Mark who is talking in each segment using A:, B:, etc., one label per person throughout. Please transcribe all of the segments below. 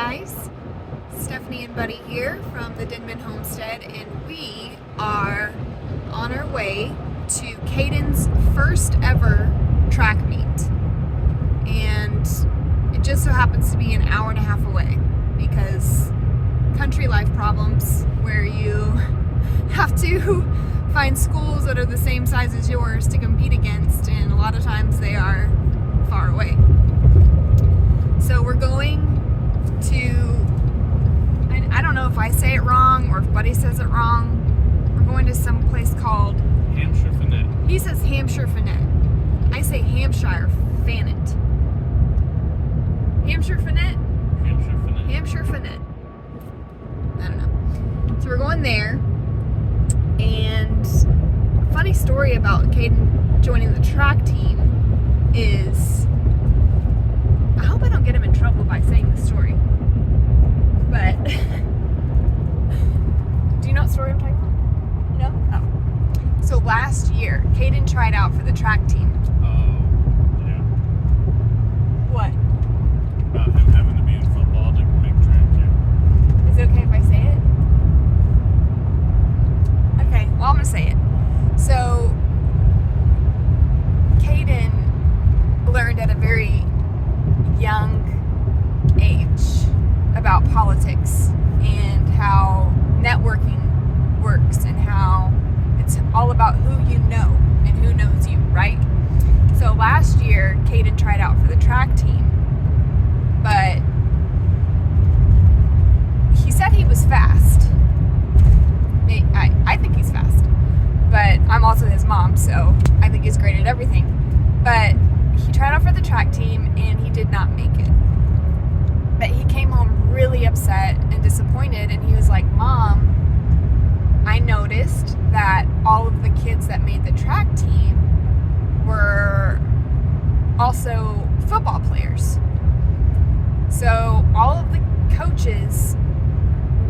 A: guys, Stephanie and Buddy here from the Denmans homestead, and we are on our way to Cayden's first ever track meet. And it just so happens to be an hour and a half away because country life problems where you have to find schools that are the same size as yours to compete against, and a lot of times they are far away. So we're going to, I don't know if I say it wrong or if Buddy says it wrong. We're going to some place called
B: Hampshire Finette.
A: He says Hampshire Finette. I say Hampshire Fannet. Hampshire Finette?
B: Hampshire Finette.
A: Hampshire Finette. I don't know. So we're going there. And a funny story about Cayden joining the track team is, I hope I don't get him in trouble by saying the story. But do you know what story I'm talking about? No? Oh. So last year, Cayden tried out for the track team.
B: Oh, yeah.
A: What?
B: About him having to be in football to make track, yeah.
A: Is it okay if I say it? Okay, well, I'm going to say it. So, Cayden learned at a very young age about politics and how networking works and how it's all about who you know and who knows you, right? So last year, Cayden tried out for the track team, but he said he was fast. I think he's fast, but I'm also his mom, so I think he's great at everything. But he tried out for the track team and he did not make it. But he came home really upset and disappointed, and he was like, Mom, I noticed that all of the kids that made the track team were also football players. So all of the coaches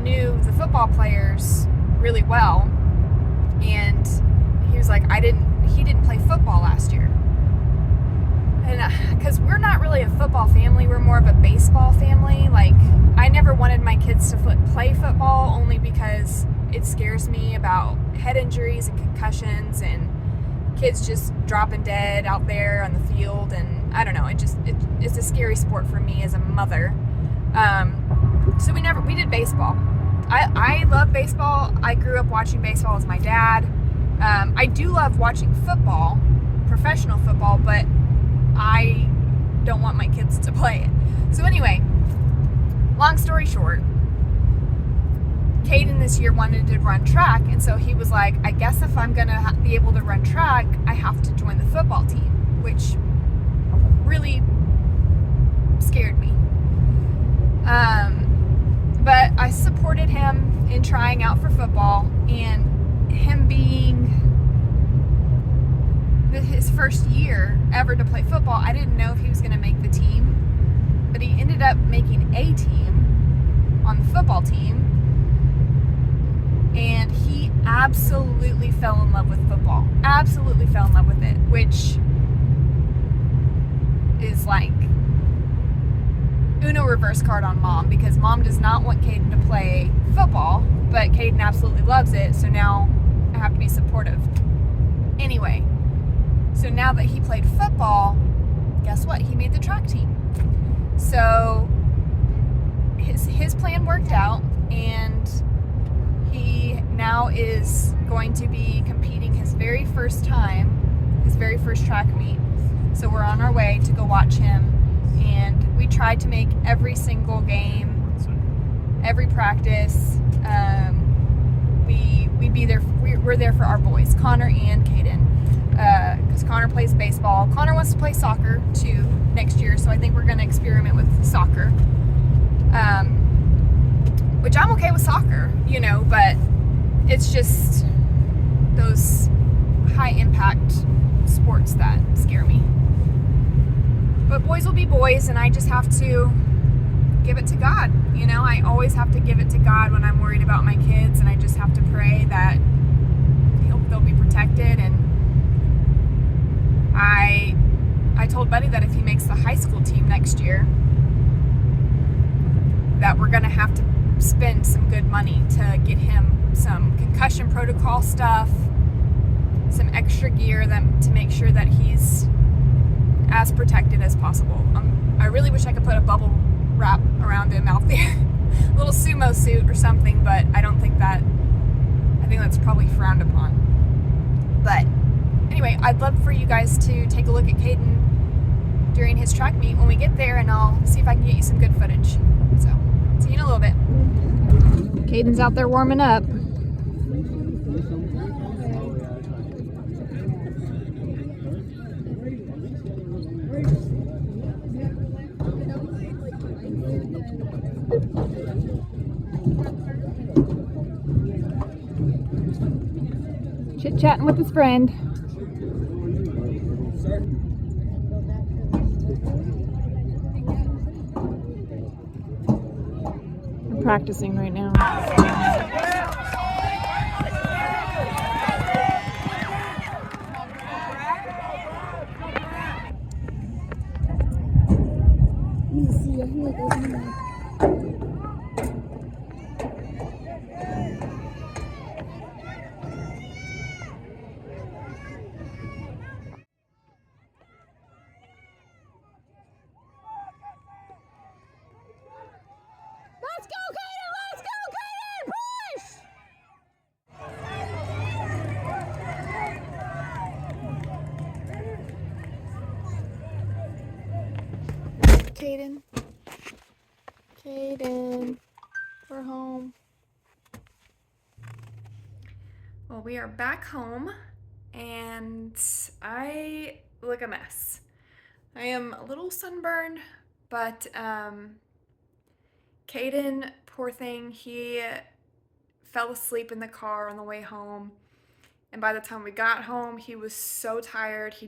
A: knew the football players really well, and he was like, he didn't play football last year. And because we're not really a football family, we're more of a baseball family. Like, I never wanted my kids to play football only because it scares me about head injuries and concussions and kids just dropping dead out there on the field. And I don't know, it's a scary sport for me as a mother. So we did baseball. I love baseball. I grew up watching baseball with my dad. I do love watching football, professional football, but I don't want my kids to play it. So anyway, long story short, Cayden this year wanted to run track, and so he was like, I guess if I'm going to be able to run track, I have to join the football team, which really scared me. But I supported him in trying out for football, and him being his first year ever to play football, I didn't know if he was going to make the team, but he ended up making a team on the football team, and he absolutely fell in love with football. Absolutely fell in love with it, which is like Uno reverse card on Mom, because Mom does not want Cayden to play football, but Cayden absolutely loves it, so now I have to be supportive. Anyway, so now that he played football, guess what? He made the track team. So his plan worked out, and he now is going to be competing his very first track meet. So we're on our way to go watch him, and we tried to make every single game, every practice. We'd be there. We're there for our boys, Connor and Cayden, because Connor plays baseball. Connor wants to play soccer too next year, so I think we're going to experiment with soccer, which I'm okay with soccer, but it's just those high impact sports that scare me. But boys will be boys, and I just have to give it to God. I always have to give it to God when I'm worried about my kids, and I just have to pray that they'll be protected. And I told Buddy that if he makes the high school team next year, that we're going to have to spend some good money to get him some concussion protocol stuff, some extra gear to make sure that he's as protected as possible. I really wish I could put a bubble wrap around him out there, a little sumo suit or something, but I think that's probably frowned upon. But anyway, I'd love for you guys to take a look at Cayden during his track meet when we get there, and I'll see if I can get you some good footage. So, see you in a little bit. Cayden's out there warming up. Chit-chatting with his friend. I'm practicing right now. Let's go, Cayden! Let's go, Cayden, push! Cayden. Cayden. We're home. Well, we are back home, and I look a mess. I am a little sunburned, but Cayden, poor thing, he fell asleep in the car on the way home, and by the time we got home, he was so tired. He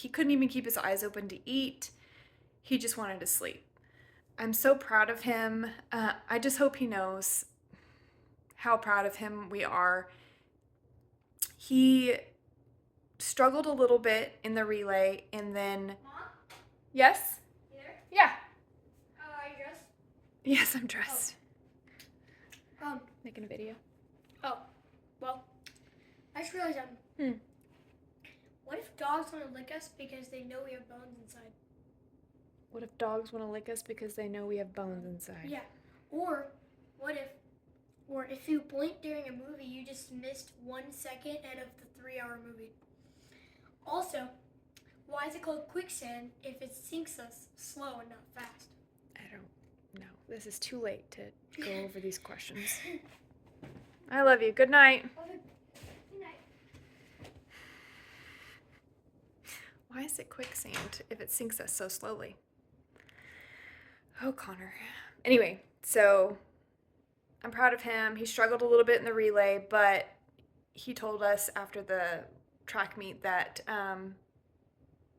A: couldn't even keep his eyes open to eat. He just wanted to sleep. I'm so proud of him. I just hope he knows how proud of him we are. He struggled a little bit in the relay, and then...
C: Mom?
A: Yes?
C: You there?
A: Yeah.
C: Are you dressed?
A: Yes, I'm dressed.
C: Oh.
A: Making a video.
C: Oh. Well, I just realized what if dogs want to lick us because they know we have bones inside?
A: What if dogs want to lick us because they know we have bones inside?
C: Yeah. Or if you blink during a movie, you just missed 1 second out of the 3-hour movie. Also, why is it called quicksand if it sinks us slow and not fast?
A: I don't know. This is too late to go over these questions. I love you. Good night.
C: Good night.
A: Why is it quicksand if it sinks us so slowly? Oh, Connor. Anyway, so I'm proud of him. He struggled a little bit in the relay, but he told us after the track meet that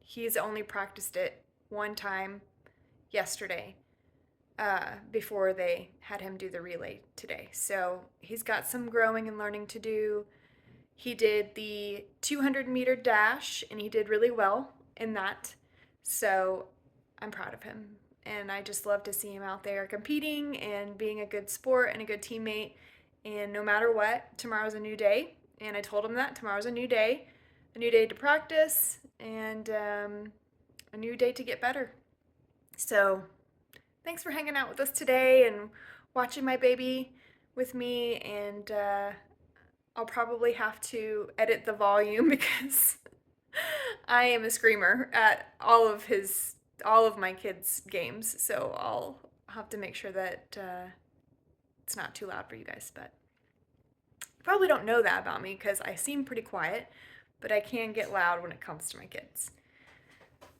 A: he's only practiced it one time yesterday before they had him do the relay today. So he's got some growing and learning to do. He did the 200-meter dash, and he did really well in that. So I'm proud of him. And I just love to see him out there competing and being a good sport and a good teammate. And no matter what, tomorrow's a new day. And I told him that tomorrow's a new day to practice, and a new day to get better. So thanks for hanging out with us today and watching my baby with me. And I'll probably have to edit the volume because I am a screamer at all of my kids' games, so I'll have to make sure that it's not too loud for you guys. But you probably don't know that about me because I seem pretty quiet, but I can get loud when it comes to my kids.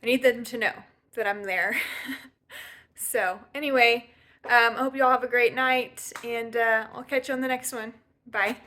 A: I need them to know that I'm there. So anyway, I hope you all have a great night, and I'll catch you on the next one. Bye.